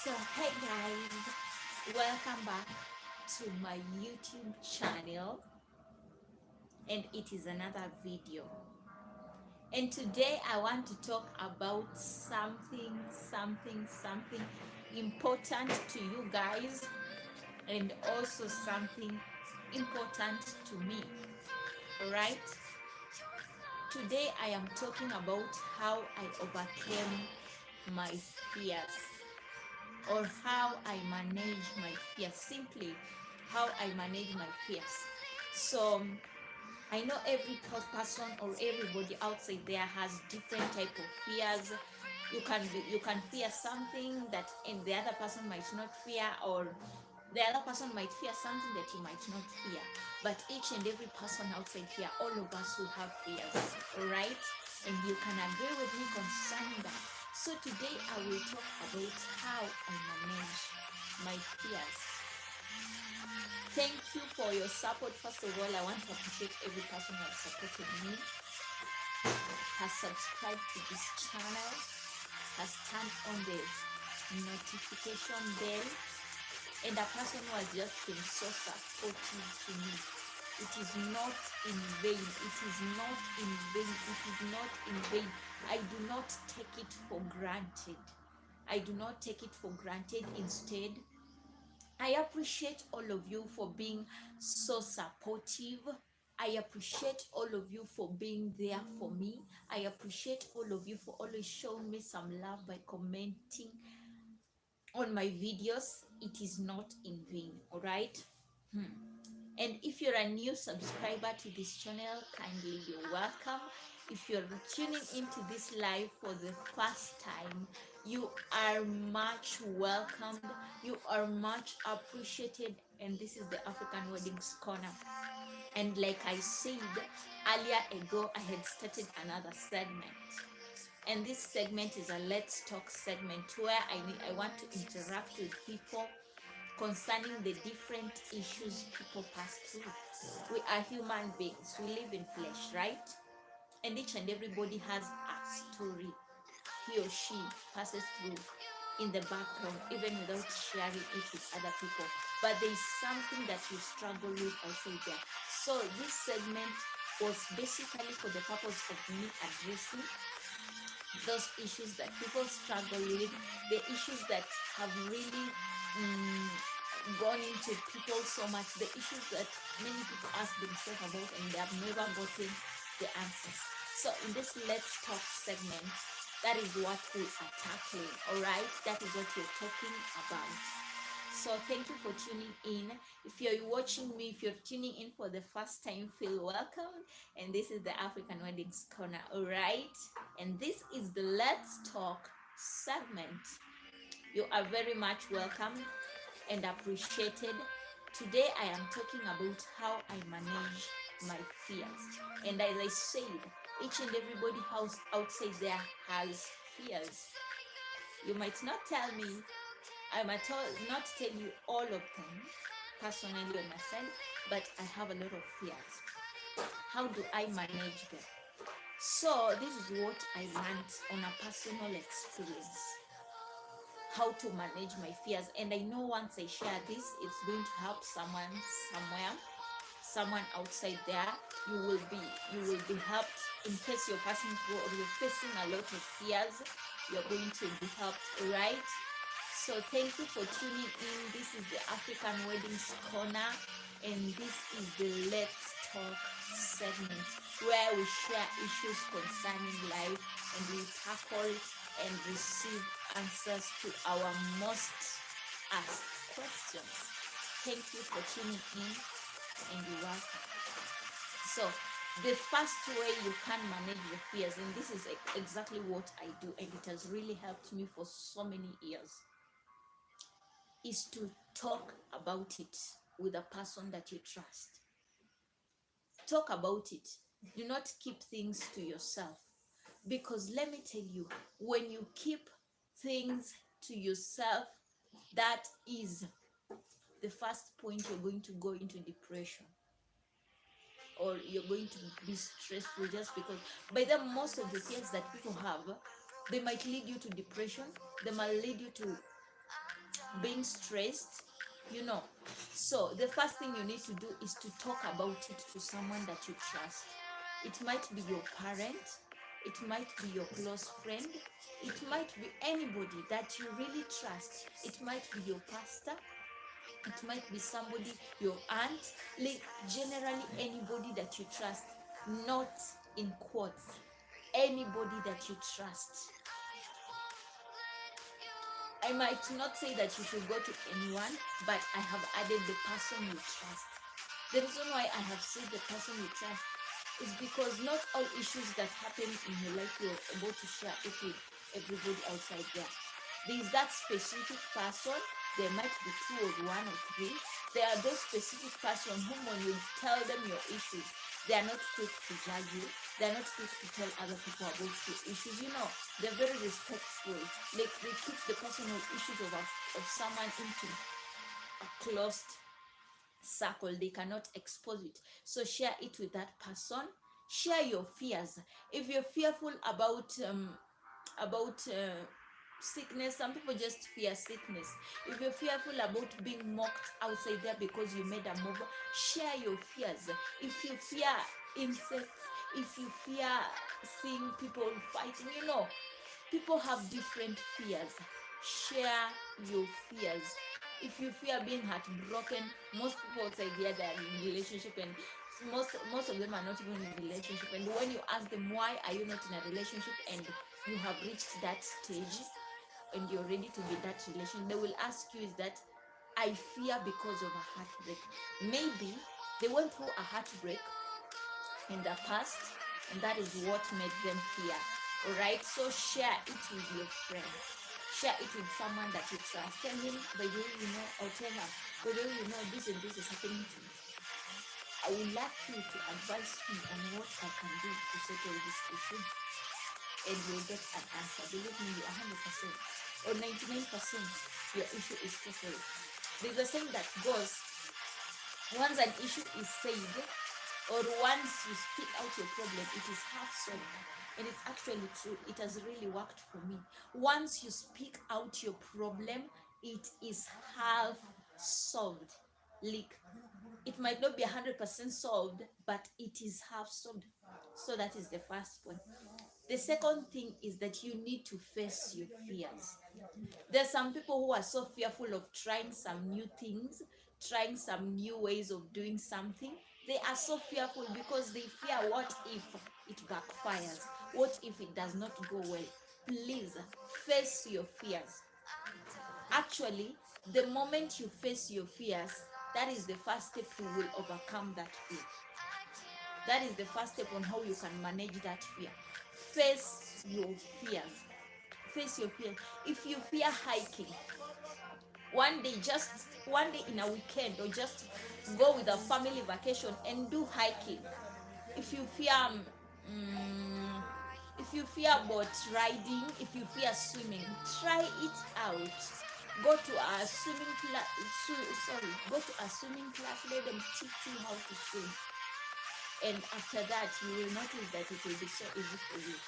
So, hey guys, welcome back to my YouTube channel, and it is another video. And today I want to talk about something important to you guys, and also something important to me. All right? Today I am talking about how I overcame my fears, or how I manage my fears. Simply, how I manage my fears. So I know every person or everybody outside there has different type of fears. You can fear something that and the other person might not fear, or the other person might fear something that you might not fear. But each and every person outside here, all of us will have fears, all right? And you can agree with me concerning that. So today I will talk about how I manage my fears. Thank you for your support. First of all, I want to appreciate every person who has supported me, has subscribed to this channel, has turned on the notification bell, and a person who has just been so supportive to me. It is not in vain. It is not in vain. It is not in vain. I do not take it for granted. I do not take it for granted. Instead, I appreciate all of you for being so supportive. I appreciate all of you for being there for me. I appreciate all of you for always showing me some love by commenting on my videos. It is not in vain, all right? And if you're a new subscriber to this channel, kindly you're welcome. If you're tuning into this live for the first time, you are much welcomed. You are much appreciated. And this is the African Weddings Corner. And like I said earlier ago, I had started another segment. And this segment is a Let's Talk segment where I want to interact with people concerning the different issues people pass through. We are human beings, we live in flesh, right? And each and everybody has a story he or she passes through in the background, even without sharing it with other people. But there is something that you struggle with also there. So this segment was basically for the purpose of me addressing those issues that people struggle with, the issues that have really gone into people so much, the issues that many people ask themselves about and they have never gotten the answers. So in this Let's Talk segment, that is what we are tackling, all right? That is what we're talking about. So thank you for tuning in. If you're watching me, if you're tuning in for the first time, feel welcome. And this is the African Weddings Corner, all right? And this is the Let's Talk segment. You are very much welcome and appreciated. Today I am talking about how I manage my fears. And as I said, each and everybody outside there has fears. You might not tell me, I might not tell you all of them personally on my side, but I have a lot of fears. How do I manage them? So this is what I learned on a personal experience, how to manage my fears. And I know once I share this, it's going to help someone somewhere, someone outside there. You will be helped. In case you're passing through or you're facing a lot of fears, you're going to be helped, right? So thank you for tuning in. This is the African Weddings Corner, and this is the Let's Talk segment where we share issues concerning life and we tackle and receive answers to our most asked questions. Thank you for tuning in, and you're welcome. So the first way you can manage your fears, and this is exactly what I do, and it has really helped me for so many years, is to talk about it with a person that you trust. Talk about it. Do not keep things to yourself. Because let me tell you, when you keep things to yourself, that is the first point you're going to go into depression. Or you're going to be stressful just because by the most of the fears that people have, they might lead you to depression, they might lead you to being stressed, you know. So the first thing you need to do is to talk about it to someone that you trust. It might be your parent, it might be your close friend, it might be anybody that you really trust. It might be your pastor, it might be somebody, your aunt, like generally anybody that you trust, not in quotes, anybody that you trust. I might not say that you should go to anyone, but I have added the person you trust. The reason why I have said the person you trust is because not all issues that happen in your life you're able to share it with everybody outside there. There is that specific person, there might be two or one or three. There are those specific person whom when you tell them your issues, they are not quick to judge you. They are not quick to tell other people about your issues. You know, they're very respectful. Like they keep the personal issues of someone into a closed circle. They cannot expose it. So share it with that person. Share your fears. If you're fearful about sickness, some people just fear sickness. If you're fearful about being mocked outside there because you made a move, share your fears. If you fear insects, if you fear seeing people fighting, you know, people have different fears. Share your fears. If you fear being heartbroken, most people outside there, they are in relationship, and most of them are not even in relationship. And when you ask them why are you not in a relationship and you have reached that stage and you're ready to be in that relation, they will ask you is that I fear because of a heartbreak. Maybe they went through a heartbreak in the past, and that is what made them fear. All right, so share it with your friends. Share it with someone that you trust. Tell him, by the way, you know, or tell her, by the way, you know, this and this is happening to me. I would like you to advise me on what I can do to settle this issue. And you'll get an answer. Believe me, you 100% or 99% your issue is settled. There's a saying that goes, once an issue is said, or once you speak out your problem, it is half solved. And it's actually true. It has really worked for me. Once you speak out your problem, it is half solved. Like, it might not be 100% solved, but it is half solved. So that is the first point. The second thing is that you need to face your fears. There's some people who are so fearful of trying some new things, trying some new ways of doing something. They are so fearful because they fear, what if it backfires? What if it does not go well? Please face your fears. Actually, the moment you face your fears, that is the first step you will overcome that fear. That is the first step on how you can manage that fear. Face your fears. Face your fears. If you fear hiking, one day in a weekend, or just go with a family vacation and do hiking. If you fear boat riding, if you fear swimming, try it out. Go to a swimming class. Go to a swimming class. Let them teach you how to swim. And after that, you will notice that it will be so easy for you.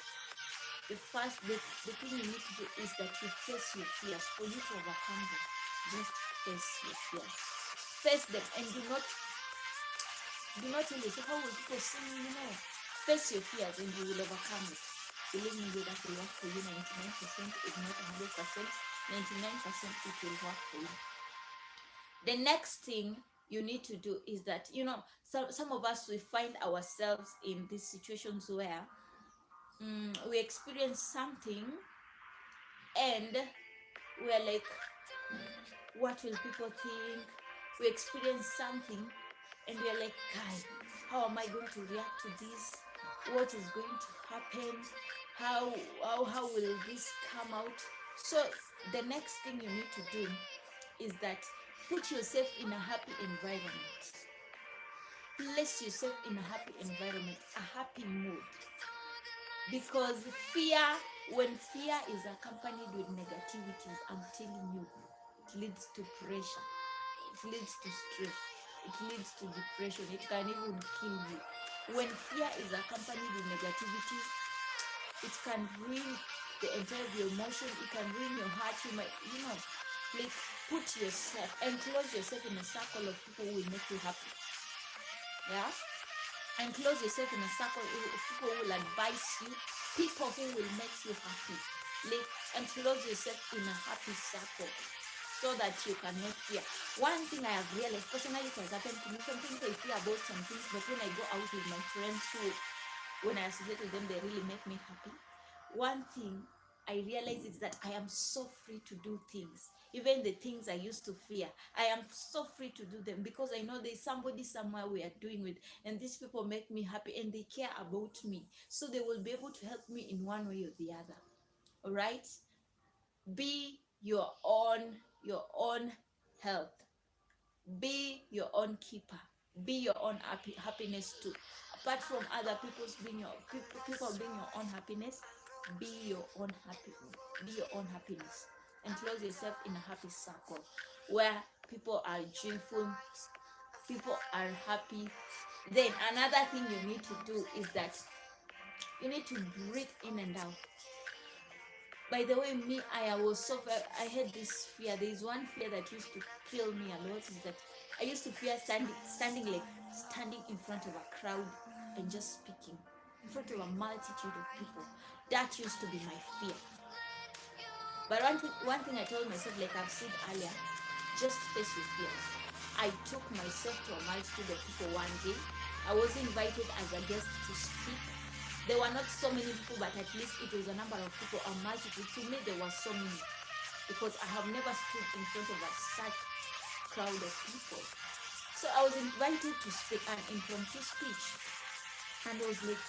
The thing you need to do is that you face your fears. For you to overcome them, just face your fears. Face them, and do not really say, how will people see me? You know, face your fears and you will overcome it. Believe me, that will work for you 99%, if not 100%. 99% it will work for you. The next thing you need to do is that, you know, some of us, we find ourselves in these situations where we experience something and we're like, what will people think? We experience something and we're like, God, how am I going to react to this? What is going to happen? How will this come out? So the next thing you need to do is that put yourself in a happy environment. Place yourself in a happy environment, a happy mood. Because when fear is accompanied with negativities, I'm telling you, it leads to pressure, it leads to stress, it leads to depression, it can even kill you. When fear is accompanied with negativities, it can ruin the entire of your emotion, it can ruin your heart. You might, Like, put yourself, enclose yourself in a circle of people who will make you happy. Yeah? Enclose yourself in a circle of people who will advise you, people who will make you happy. Like, enclose yourself in a happy circle so that you cannot fear. One thing I have realized, personally it has happened to me, sometimes I fear about some things, but when I go out with my friends who, when I associate with them, they really make me happy. One thing I realize is that I am so free to do things. Even the things I used to fear, I am so free to do them because I know there's somebody somewhere we are doing with, and these people make me happy and they care about me. So they will be able to help me in one way or the other. All right? Be your own health. Be your own keeper. Be your own happiness too. Apart from other people's being your people being your own happiness, be your own happiness. Enclose yourself in a happy circle where people are joyful, people are happy. Then another thing you need to do is that you need to breathe in and out. By the way, me, I had this fear. There is one fear that used to kill me a lot, is that I used to fear standing in front of a crowd and just speaking in front of a multitude of people. That used to be my fear. But one thing I told myself, like I've said earlier, just face your fears. I took myself to a multitude of people one day. I was invited as a guest to speak. There were not so many people, but at least it was a number of people, a multitude. To me, there were so many because I have never stood in front of such crowd of people. So I was invited to speak, an impromptu speech, and I was like,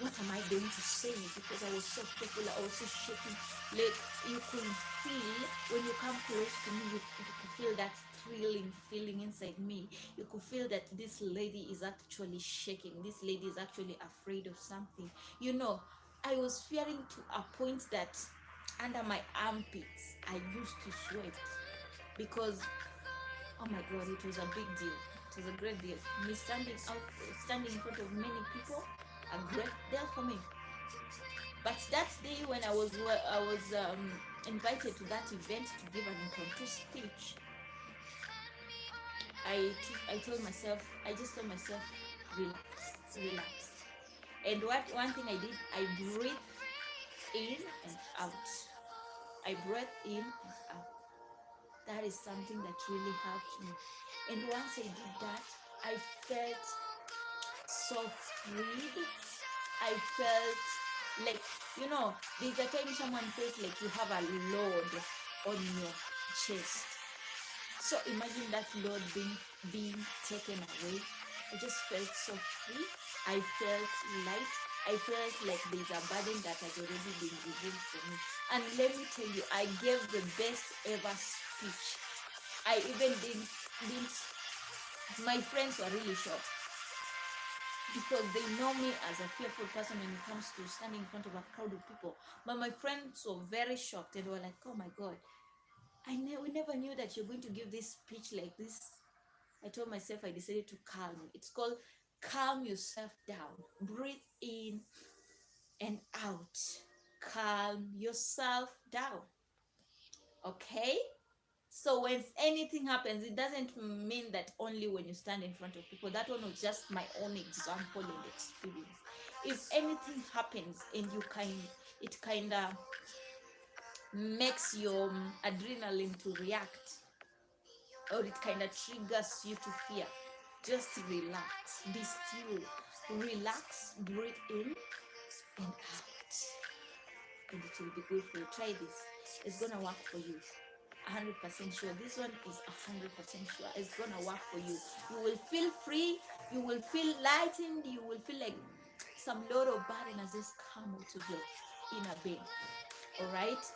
what am I going to say? Because I was so fearful, I was so shaking. Like, you could feel when you come close to me, you could feel that thrilling feeling inside me. You could feel that this lady is actually shaking. This lady is actually afraid of something. You know, I was fearing to a point that under my armpits, I used to sweat because, oh my God, it was a big deal. It was a great deal. Me standing in front of many people, a great deal for me. But that day when I was invited to that event to give an impromptu speech, I just told myself, relax. And one thing I did, I breathed in and out. I breathed in and out. That is something that really helped me. And once I did that, I felt so freed. I felt like, you know, there's a time someone feels like you have a load on your chest. So imagine that load being taken away. I just felt so free. I felt light. I felt like there's a burden that has already been removed from me. And let me tell you, I gave the best ever speech. I even didn't my friends were really shocked because they know me as a fearful person when it comes to standing in front of a crowd of people. But my friends were very shocked and were like, oh my God, we never knew that you're going to give this speech like this. I told myself I decided to calm. It's called calm yourself down. Breathe in and out. Calm yourself down. Okay? So when anything happens, it doesn't mean that only when you stand in front of people. That one was just my own example and experience. If anything happens and it kind of makes your adrenaline to react, or it kind of triggers you to fear, just relax, be still, relax, breathe in and out, and it will be good for you. Try this. It's gonna work for you. 100% sure. This one is 100% sure. It's gonna work for you. You will feel free. You will feel lightened. You will feel like some load of burden has just come out of your inner being. All right.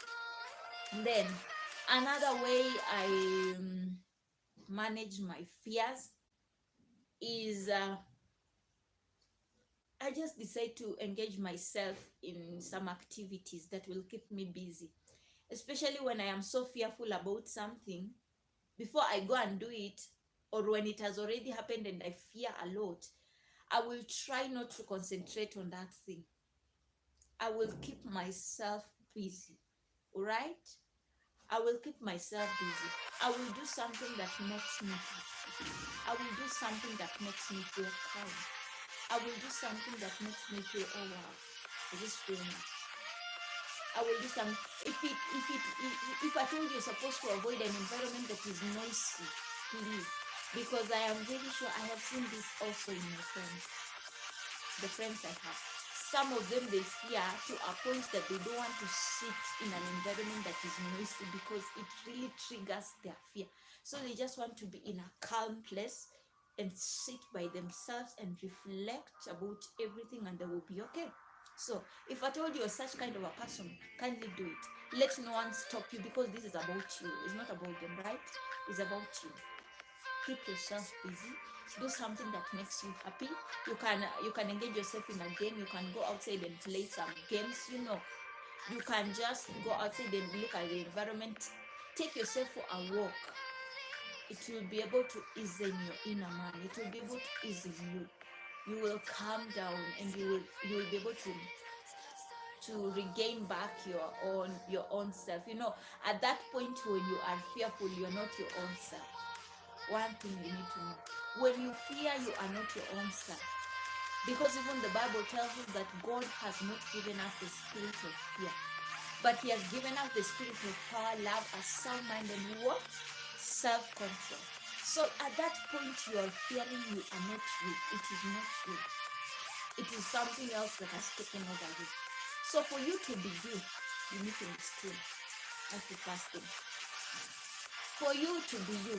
And then another way I manage my fears is I just decide to engage myself in some activities that will keep me busy, especially when I am so fearful about something. Before I go and do it, or when it has already happened and I fear a lot, I will try not to concentrate on that thing. I will keep myself busy. All right? I will keep myself busy. I will do something that makes me happy. I will do something that makes me feel calm. I will do something that makes me feel, oh wow, I just feel nice. I will do some. If I told you you're supposed to avoid an environment that is noisy, please, because I am very sure I have seen this also in my friends, the friends I have. Some of them, they fear to a point that they don't want to sit in an environment that is noisy because it really triggers their fear. So they just want to be in a calm place and sit by themselves and reflect about everything, and they will be okay. So if I told you you're such kind of a person, kindly do it. Let no one stop you, because this is about you. It's not about them, right? It's about you. Keep yourself busy. Do something that makes you happy. You can engage yourself in a game. You can go outside and play some games. You can just go outside and look at the environment. Take yourself for a walk. It will be able to ease in your inner man. It will be able to ease in you. You will calm down, and you will be able to regain back your own self. At that point when you are fearful, you're not your own self. One thing you need to know: when you fear, you are not your own self. Because even the Bible tells us that God has not given us the spirit of fear, but He has given us the spirit of power, love, a sound mind, and what? Self-control. So at that point you are fearing, you are not you. It is not you. It is something else that has taken over you. So for you to be you need to be still. That's the first thing. For you to be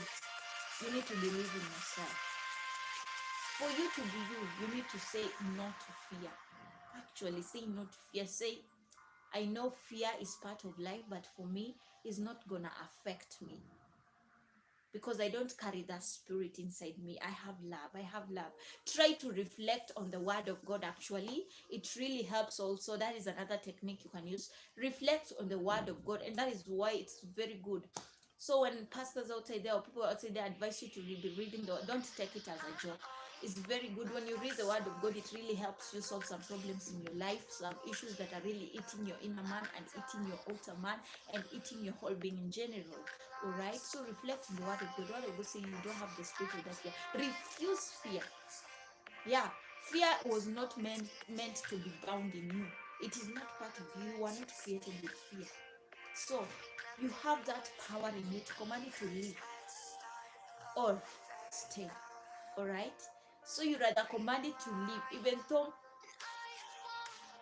you need to believe in yourself. For you to be you need to say no to fear. Actually, say no to fear. Say, I know fear is part of life, but for me, it's not gonna affect me, because I don't carry that spirit inside me. I have love. Try to reflect on the word of God. Actually, it really helps also. That is another technique you can use. Reflect on the word of God, and that is why it's very good. So when pastors outside there or people outside there advise you to be reading, don't take it as a joke. It's very good. When you read the word of God, it really helps you solve some problems in your life, some issues that are really eating your inner man and eating your outer man and eating your whole being in general. All right, so reflect on the word of God. The word of God says you don't have the spirit of that fear. Refuse fear. Yeah, fear was not meant to be bound in you. It is not part of you. You were not created with fear. So you have that power in you to command it to leave or stay. All right, so you rather command it to leave, even though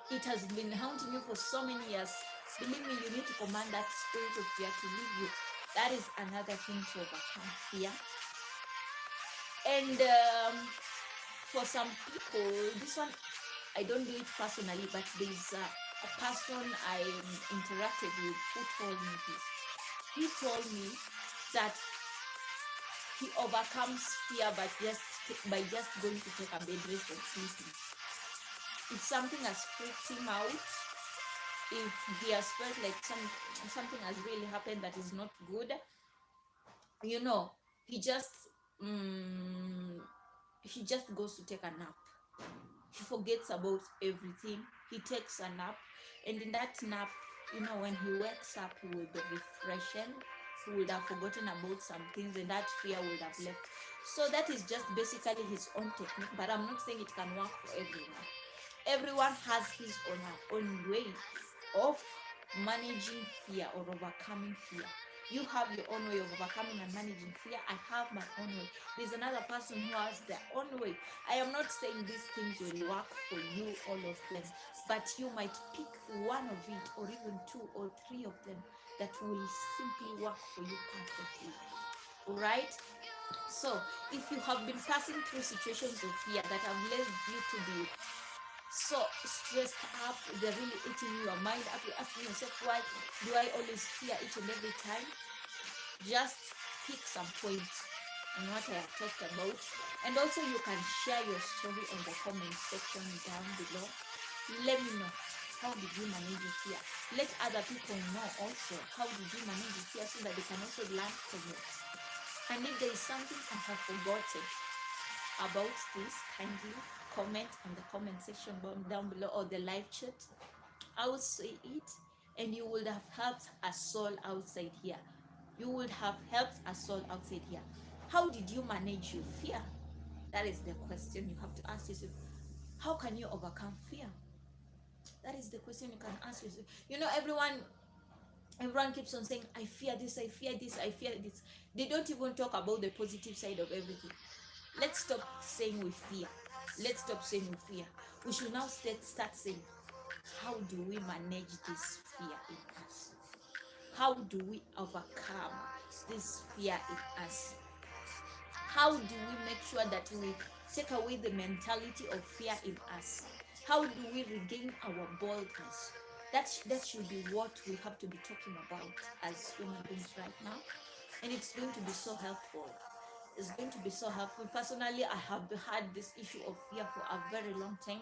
it has been haunting you for so many years. Believe me, you need to command that spirit of fear to leave you. That is another thing to overcome fear. And for some people, this one I don't do it personally, but there's a person I interacted with who told me this. He told me that he overcomes fear by just going to take a bed rest and sleeping. If something has freaked him out, if he has felt like something has really happened that is not good, he just goes to take a nap. He forgets about everything. He takes a nap, and in that nap, when he wakes up, he will be refreshed. He would have forgotten about some things, and that fear would have left. So that is just basically his own technique, but I'm not saying it can work for everyone. Everyone has his own way of managing fear or overcoming fear. You have your own way of overcoming and managing fear. I have my own way. There's another person who has their own way. I am not saying these things will work for you, all of them, but you might pick one of it, or even two or three of them, that will simply work for you perfectly. All right? So if you have been passing through situations of fear that have led you to be so stressed up, they're really eating your mind up, you're asking yourself, why do I always fear each and every time? Just pick some points on what I have talked about, and also you can share your story on the comment section down below. Let me know, how did you manage your fear? Let other people know also, how did you manage your fear, so that they can also learn from you. And if there is something I have forgotten about this, kindly comment on the comment section down below, or the live chat. I will say it, and you would have helped a soul outside here. You would have helped a soul outside here. How did you manage your fear? That is the question you have to ask yourself. How can you overcome fear? That is the question you can ask yourself. You know, everyone keeps on saying, I fear this, I fear this, I fear this. They don't even talk about the positive side of everything. Let's stop saying we fear. Let's stop saying we fear. We should now start saying, how do we manage this fear in us? How do we overcome this fear in us? How do we make sure that we take away the mentality of fear in us? How do we regain our boldness? That should be what we have to be talking about as human beings right now. And it's going to be so helpful. It's going to be so helpful. Personally, I have had this issue of fear for a very long time.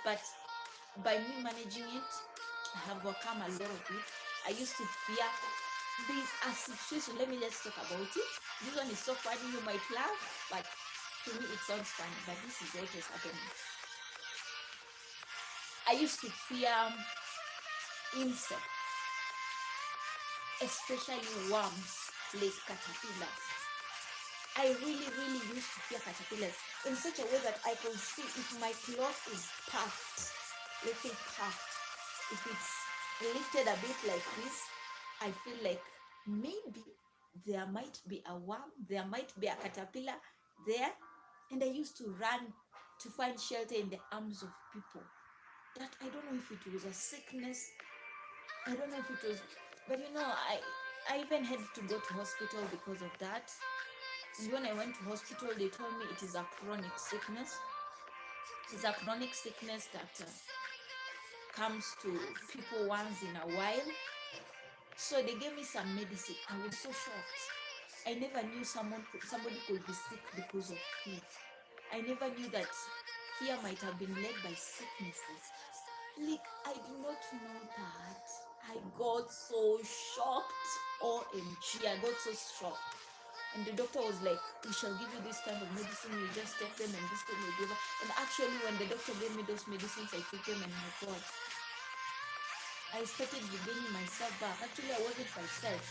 But by me managing it, I have overcome a lot of it. I used to fear this a situation. Let's talk about it. This one is so funny, you might laugh, but to me it sounds funny, but this is what is happening. I used to fear insects, especially worms like caterpillars. I really used to fear caterpillars in such a way that I could see if my cloth is puffed, let's say puffed, if it's lifted a bit like this, I feel like maybe there might be a worm, there might be a caterpillar there. And I used to run to find shelter in the arms of people. That I don't know if it was a sickness, I don't know if it was, but you know, I even had to go to hospital because of that. And when I went to hospital, they told me it is a chronic sickness. It's a chronic sickness that comes to people once in a while. So they gave me some medicine. I was so shocked. I never knew somebody could be sick because of fear. I never knew that fear might have been led by sicknesses. Like, I did not know that. I got so shocked. OMG, I got so shocked. And the doctor was like, we shall give you this kind of medicine, you just take them and this thing will give up. And actually, when the doctor gave me those medicines, I took them and my God, I started regaining myself back. Actually, I wasn't myself.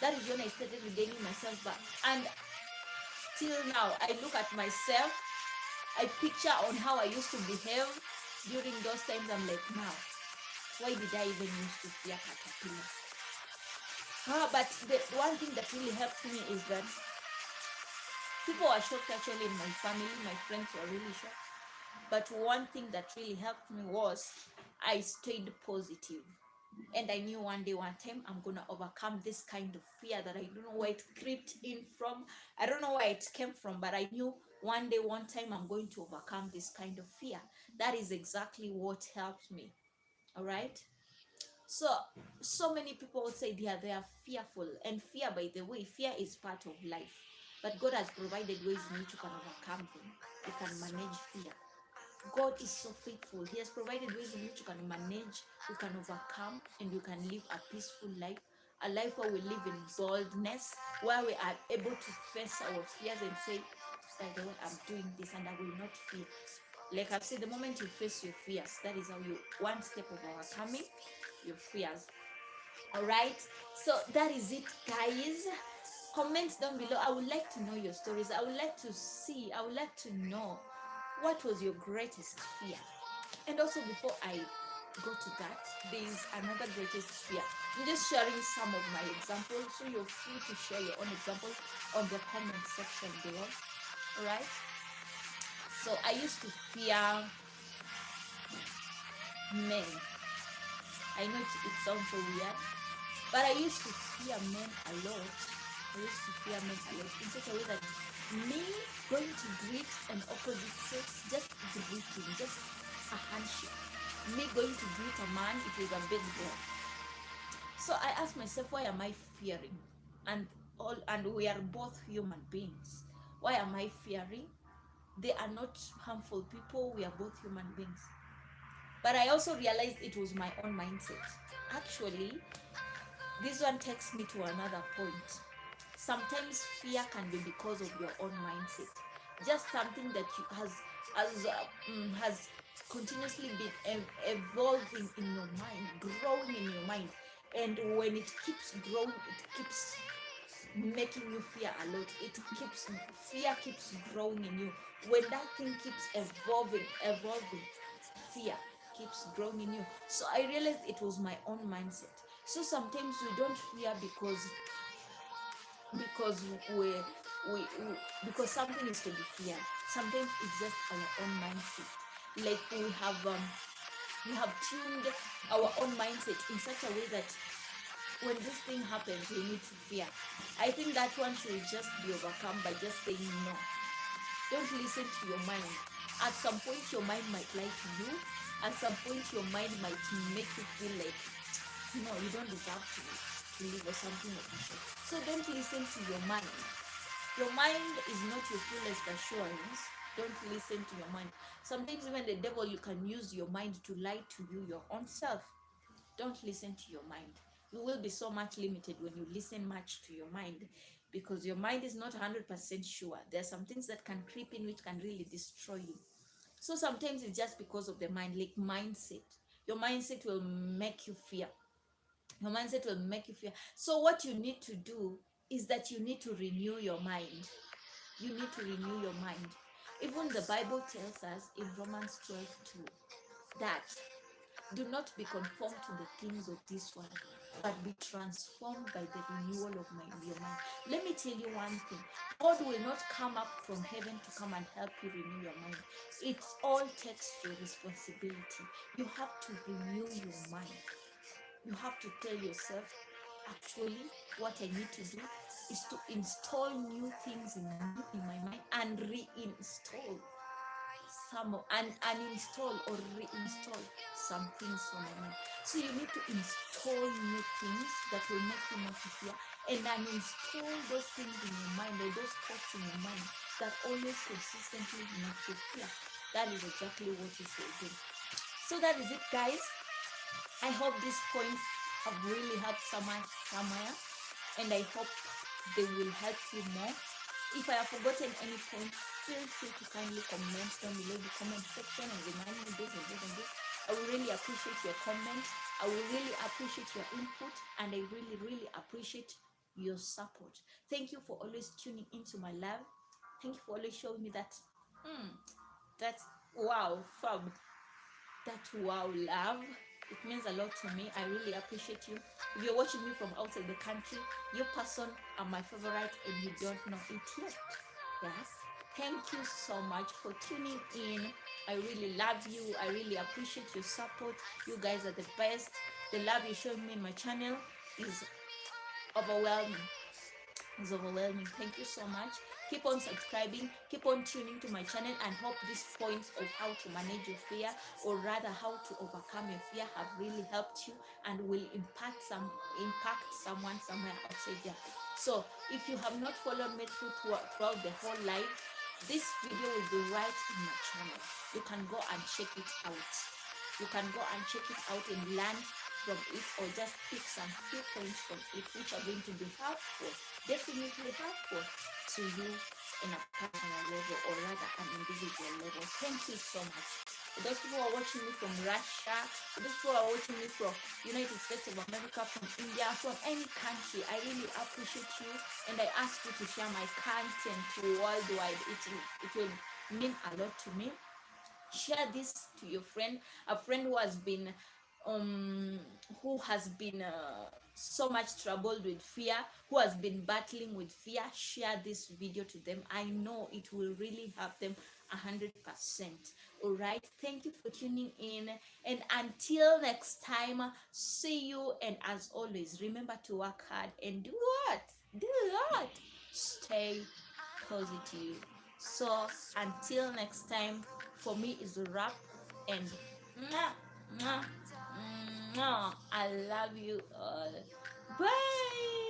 That is when I started regaining myself back. And till now, I look at myself, I picture on how I used to behave during those times. I'm like, now, why did I even use to fear caterpillars? But the one thing that really helped me is that people were shocked actually in my family. My friends were really shocked. But one thing that really helped me was I stayed positive. And I knew one day, one time, I'm going to overcome this kind of fear that I don't know where it crept in from. I don't know where it came from, but I knew one day, one time, I'm going to overcome this kind of fear. That is exactly what helped me. All right. So many people would say they are fearful. And fear, by the way, fear is part of life. But God has provided ways in which you can overcome them. You can manage fear. God is so faithful. He has provided ways in which you can manage, you can overcome, and you can live a peaceful life. A life where we live in boldness, where we are able to face our fears and say, by the way, I'm doing this and I will not fear. Like I've said, the moment you face your fears, that is how you one step of overcoming your fears. All right. So that is it, guys. Comments down below. I would like to know your stories. I would like to see. I would like to know what was your greatest fear. And also, before I go to that, there is another greatest fear. I'm just sharing some of my examples, so you're free to share your own example on the comment section below. All right. So I used to fear men. I know it sounds so weird, but I used to fear men a lot. I used to fear men a lot in such a way that me going to greet an opposite sex, just greeting, just a handshake. Me going to greet a man, it was a big deal. So I asked myself, why am I fearing? And we are both human beings. Why am I fearing? They are not harmful people. We are both human beings. But I also realized it was my own mindset. Actually, this one takes me to another point. Sometimes fear can be because of your own mindset. Just something that has continuously been evolving in your mind, growing in your mind. And when it keeps growing, it keeps making you fear a lot. Fear keeps growing in you. When that thing keeps evolving, fear keeps growing in you. So I realized it was my own mindset. So sometimes we don't fear because we because something is to be feared. Sometimes it's just our own mindset. Like we have tuned our own mindset in such a way that when this thing happens, we need to fear. I think that one should just be overcome by just saying no. Don't listen to your mind. At some point, your mind might lie to you. At some point, your mind might make you feel like, no, you don't deserve to live or something like that. So don't listen to your mind. Your mind is not your fullest assurance. Don't listen to your mind. Sometimes even the devil, you can use your mind to lie to you, your own self. Don't listen to your mind. You will be so much limited when you listen much to your mind, because your mind is not 100% sure. There are some things that can creep in which can really destroy you. So sometimes it's just because of the mind, like mindset. Your mindset will make you fear. Your mindset will make you fear. So what you need to do is that you need to renew your mind. You need to renew your mind. Even the Bible tells us in Romans 12:2 that do not be conformed to the things of this world, but be transformed by the renewal of your mind. Let me tell you one thing. God will not come up from heaven to come and help you renew your mind. It all takes your responsibility. You have to renew your mind. You have to tell yourself, actually, what I need to do is to install new things in my mind and reinstall and uninstall or reinstall some things from my mind. So you need to install new things that will make you not to fear, and uninstall those things in your mind, or those thoughts in your mind that always consistently make you fear. That is exactly what you should do. So that is it, guys. I hope these points have really helped someone somewhere, and I hope they will help you more. If I have forgotten any point, feel free to kindly comment down below the comment section and remind me this and this and this. I will really appreciate your comment. I will really appreciate your input, and I really, really appreciate your support. Thank you for always tuning into my live. Thank you for always showing me that wow, fab, that wow love. It means a lot to me. I really appreciate you. If you're watching me from outside the country, your person are my favorite and you don't know it yet. Yes. Thank you so much for tuning in. I really love you. I really appreciate your support. You guys are the best. The love you show me in my channel is overwhelming. It's overwhelming. Thank you so much. Keep on subscribing, keep on tuning to my channel, and hope these points of how to manage your fear, or rather how to overcome your fear, have really helped you and will impact someone somewhere outside there. So if you have not followed me throughout the whole life, this video will be right in my channel. You can go and check it out. You can go and check it out and learn from it, or just pick some few points from it which are going to be helpful, definitely helpful to you in a personal level, or rather an individual level. Thank you so much. For those people who are watching me from Russia, for those people who are watching me from United States of America, from India, from any country, I really appreciate you, and I ask you to share my content worldwide. It will mean a lot to me. Share this to your friend, a friend who has been so much troubled with fear, who has been battling with fear. Share this video to them. I know it will really help them 100%. All right, thank you for tuning in, and until next time, see you. And as always, remember to work hard and do what, stay positive. So until next time, for me is a wrap, and mwah, mwah, mwah. I love you all. Bye.